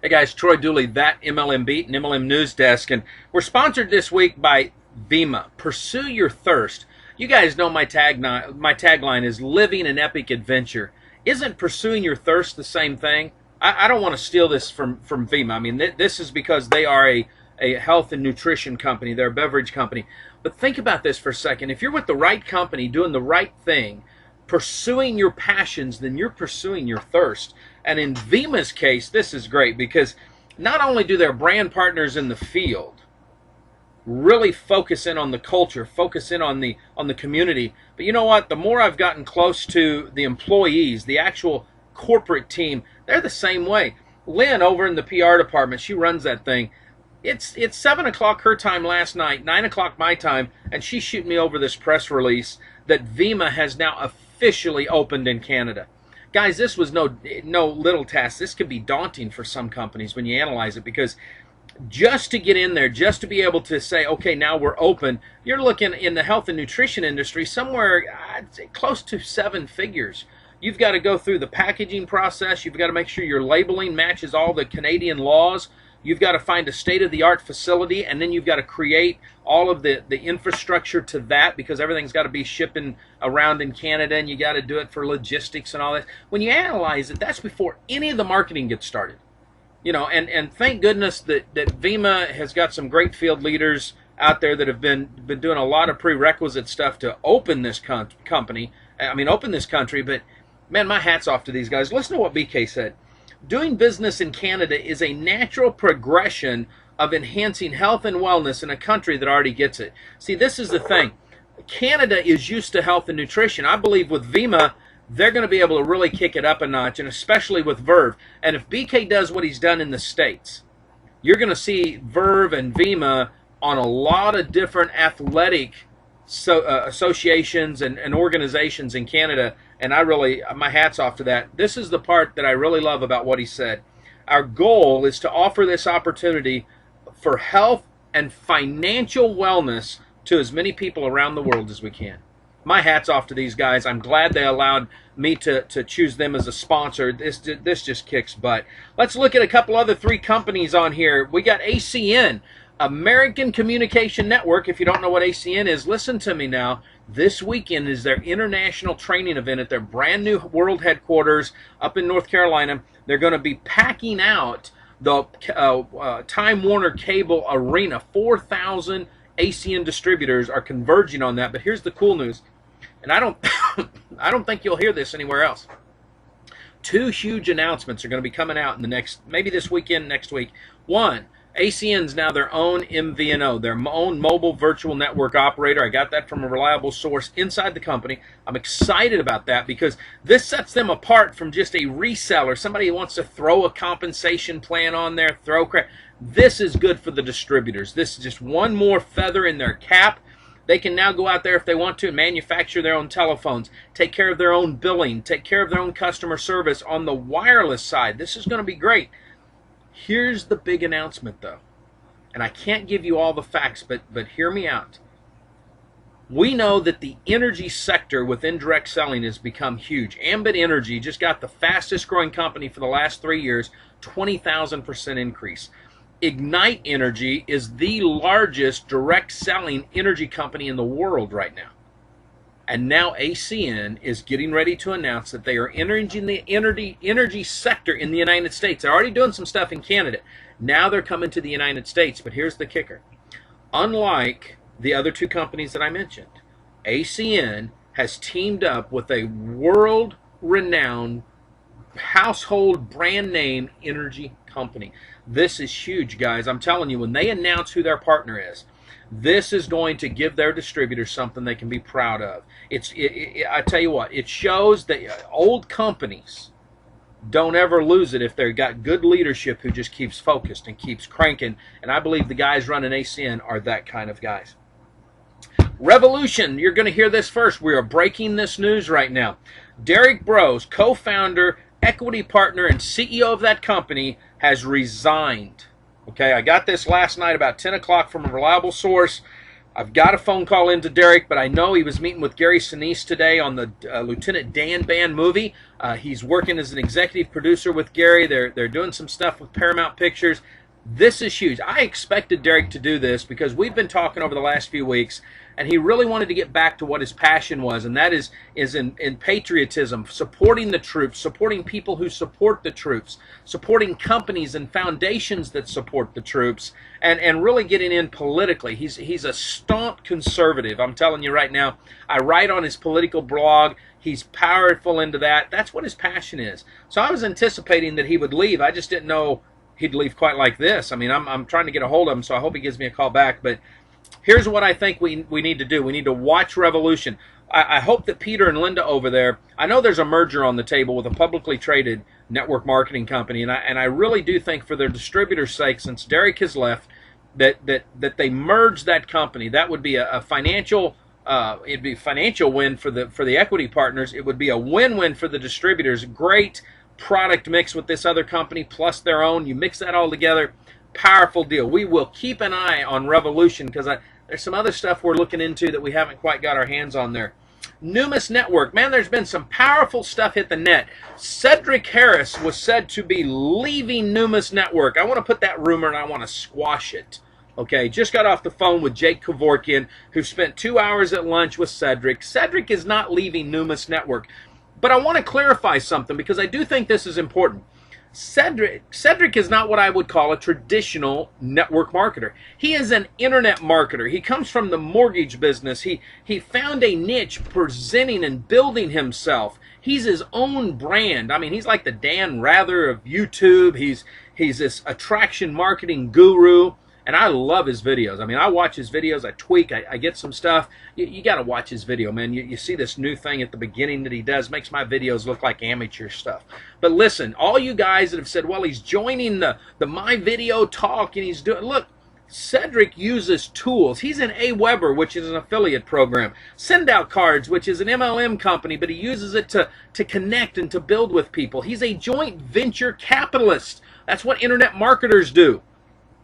Hey guys, Troy Dooley, that MLM Beat and MLM News Desk, and we're sponsored this week by Vima. Pursue your thirst. You guys know my tagline is living an epic adventure. Isn't pursuing your thirst the same thing? I don't want to steal this from Vima. I mean, this is because they are a health and nutrition company. They're a beverage company. But think about this for a second. If you're with the right company, doing the right thing, pursuing your passions, then you're pursuing your thirst. And in Vima's case, this is great because not only do their brand partners in the field really focus in on the culture, focus in on the community, but you know what? The more I've gotten close to the employees, the actual corporate team, they're the same way. Lynn over in the PR department, she runs that thing. It's 7 o'clock her time last night, 9 o'clock my time, and she shooting me over this press release that Vima has now officially opened in Canada. Guys, this was no little task. This could be daunting for some companies when you analyze it, because just to get in there, just to be able to say, okay, now we're open, you're looking in the health and nutrition industry somewhere I'd say close to 7 figures. You've got to go through the packaging process. You've got to make sure your labeling matches all the Canadian laws. You've got to find a state-of-the-art facility, and then you've got to create all of the infrastructure to that, because everything's got to be shipping around in Canada, and you got to do it for logistics and all that. When you analyze it, that's before any of the marketing gets started. You know, and thank goodness that Vima has got some great field leaders out there that have been doing a lot of prerequisite stuff to open this open this country. But man, my hat's off to these guys. Listen to what BK said. Doing business in Canada is a natural progression of enhancing health and wellness in a country that already gets it. See, this is the thing. Canada is used to health and nutrition. I believe with Vima, they're going to be able to really kick it up a notch, and especially with Verve. And if BK does what he's done in the States, you're going to see Verve and Vima on a lot of different athletic associations and organizations in Canada, and my hat's off to that. This is the part that I really love about what he said. Our goal is to offer this opportunity for health and financial wellness to as many people around the world as we can. My hat's off to these guys. I'm glad they allowed me to choose them as a sponsor. This just kicks butt. Let's look at a couple other 3 companies on here. We got ACN, American Communication Network. If you don't know what ACN is, listen to me now. This weekend is their international training event at their brand new world headquarters up in North Carolina. They're going to be packing out the Time Warner Cable Arena. 4,000 ACN distributors are converging on that. But here's the cool news, and I don't think you'll hear this anywhere else. 2 huge announcements are going to be coming out in the maybe this weekend, next week. One, ACN's now their own MVNO, their own mobile virtual network operator. I got that from a reliable source inside the company. I'm excited about that because this sets them apart from just a reseller, somebody who wants to throw a compensation plan on there, throw crap. This is good for the distributors. This is just one more feather in their cap. They can now go out there if they want to and manufacture their own telephones, take care of their own billing, take care of their own customer service on the wireless side. This is going to be great. Here's the big announcement, though, and I can't give you all the facts, but hear me out. We know that the energy sector with indirect selling has become huge. Ambit Energy just got the fastest growing company for the last 3 years, 20,000% increase. Ignite Energy is the largest direct selling energy company in the world right now. And now ACN is getting ready to announce that they are entering the energy sector in the United States. They're already doing some stuff in Canada. Now they're coming to the United States. But here's the kicker. Unlike the other 2 companies that I mentioned, ACN has teamed up with a world-renowned household brand name energy company. This is huge, guys. I'm telling you, when they announce who their partner is, this is going to give their distributors something they can be proud of. I tell you what, it shows that old companies don't ever lose it if they've got good leadership who just keeps focused and keeps cranking. And I believe the guys running ACN are that kind of guys. Revolution, you're going to hear this first. We are breaking this news right now. Derek Bros, co-founder, equity partner, and CEO of that company, has resigned. Okay, I got this last night about 10 o'clock from a reliable source. I've got a phone call into Derek, but I know he was meeting with Gary Sinise today on the Lieutenant Dan Band movie. He's working as an executive producer with Gary. They're doing some stuff with Paramount Pictures. This is huge. I expected Derek to do this because we've been talking over the last few weeks, and he really wanted to get back to what his passion was, and that is in patriotism, supporting the troops, supporting people who support the troops, supporting companies and foundations that support the troops, and really getting in politically. He's a staunch conservative. I'm telling you right now. I write on his political blog. He's powerful into that. That's what his passion is. So I was anticipating that he would leave. I just didn't know he'd leave quite like this. I mean, I'm trying to get a hold of him, so I hope he gives me a call back. But here's what I think we need to do. We need to watch Revolution. I hope that Peter and Linda over there, I know there's a merger on the table with a publicly traded network marketing company, and I really do think for their distributor's sake, since Derek has left, that they merge that company. That would be a financial it'd be a financial win for the equity partners. It would be a win-win for the distributors. Great product mix with this other company plus their own. You mix that all together, powerful deal. We will keep an eye on Revolution because there's some other stuff we're looking into that we haven't quite got our hands on there. Numis Network, man, there's been some powerful stuff hit the net. Cedric Harris was said to be leaving Numis Network. I want to put that rumor and I want to squash it. Okay, just got off the phone with Jake Kevorkian, who spent 2 hours at lunch with Cedric. Cedric is not leaving Numis Network. But I want to clarify something because I do think this is important. Cedric is not what I would call a traditional network marketer. He is an internet marketer. He comes from the mortgage business. He found a niche presenting and building himself. He's his own brand. I mean, he's like the Dan Rather of YouTube. He's this attraction marketing guru. And I love his videos. I mean, I watch his videos. I tweak. I get some stuff. You got to watch his video, man. You see this new thing at the beginning that he does. Makes my videos look like amateur stuff. But listen, all you guys that have said, well, he's joining the My Video Talk and he's doing... Look, Cedric uses tools. He's in AWeber, which is an affiliate program. Send Out Cards, which is an MLM company, but he uses it to connect and to build with people. He's a joint venture capitalist. That's what internet marketers do.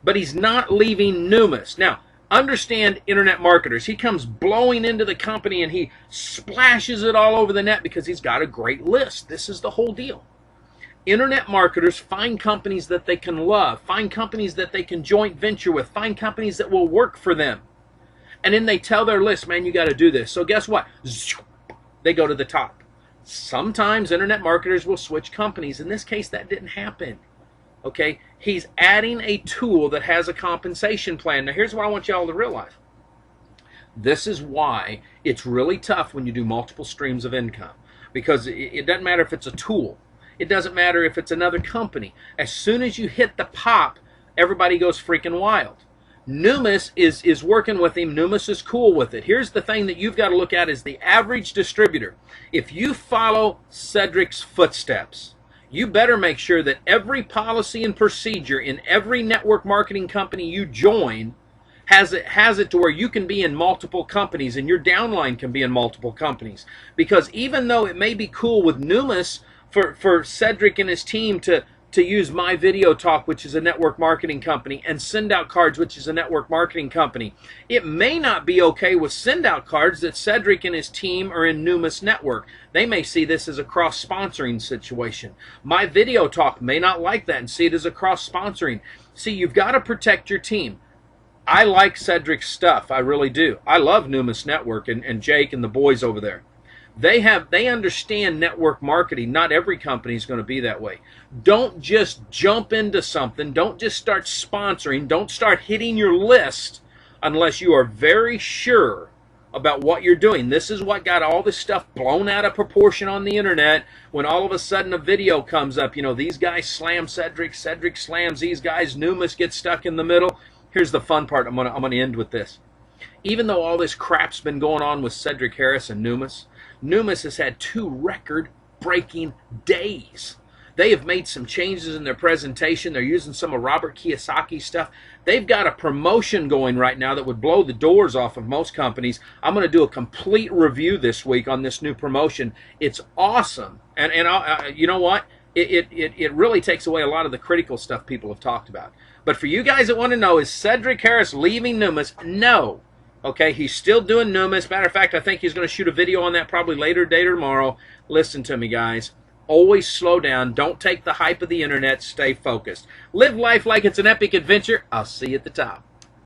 But he's not leaving Numis. Now, understand internet marketers. He comes blowing into the company and he splashes it all over the net because he's got a great list. This is the whole deal. Internet marketers find companies that they can love, find companies that they can joint venture with, find companies that will work for them. And then they tell their list, man, you got to do this. So guess what? They go to the top. Sometimes internet marketers will switch companies. In this case, that didn't happen. Okay, he's adding a tool that has a compensation plan. Now, here's what I want y'all to realize. This is why it's really tough when you do multiple streams of income. Because it doesn't matter if it's a tool. It doesn't matter if it's another company. As soon as you hit the pop, everybody goes freaking wild. Numis is working with him. Numis is cool with it. Here's the thing that you've got to look at is the average distributor. If you follow Cedric's footsteps, you better make sure that every policy and procedure in every network marketing company you join has it to where you can be in multiple companies and your downline can be in multiple companies. Because even though it may be cool with Numis for Cedric and his team to use My Video Talk, which is a network marketing company, and Send Out Cards, which is a network marketing company, it may not be okay with Send Out Cards that Cedric and his team are in Numis Network. They may see this as a cross-sponsoring situation. My Video Talk may not like that and see it as a cross-sponsoring. See, you've got to protect your team. I like Cedric's stuff. I really do. I love Numis Network and Jake and the boys over there. They understand network marketing. Not every company is going to be that way. Don't just jump into something. Don't just start sponsoring. Don't start hitting your list unless you are very sure about what you're doing. This is what got all this stuff blown out of proportion on the internet when all of a sudden a video comes up. You know, these guys slam Cedric, Cedric slams these guys, Numis gets stuck in the middle. Here's the fun part. I'm gonna end with this. Even though all this crap's been going on with Cedric Harris and Numis, Numis has had 2 record-breaking days. They have made some changes in their presentation. They're using some of Robert Kiyosaki's stuff. They've got a promotion going right now that would blow the doors off of most companies. I'm going to do a complete review this week on this new promotion. It's awesome. And you know what? It really takes away a lot of the critical stuff people have talked about. But for you guys that want to know, is Cedric Harris leaving Numis? No. Okay, he's still doing Numis. Matter of fact, I think he's going to shoot a video on that probably later today or tomorrow. Listen to me, guys. Always slow down. Don't take the hype of the internet. Stay focused. Live life like it's an epic adventure. I'll see you at the top.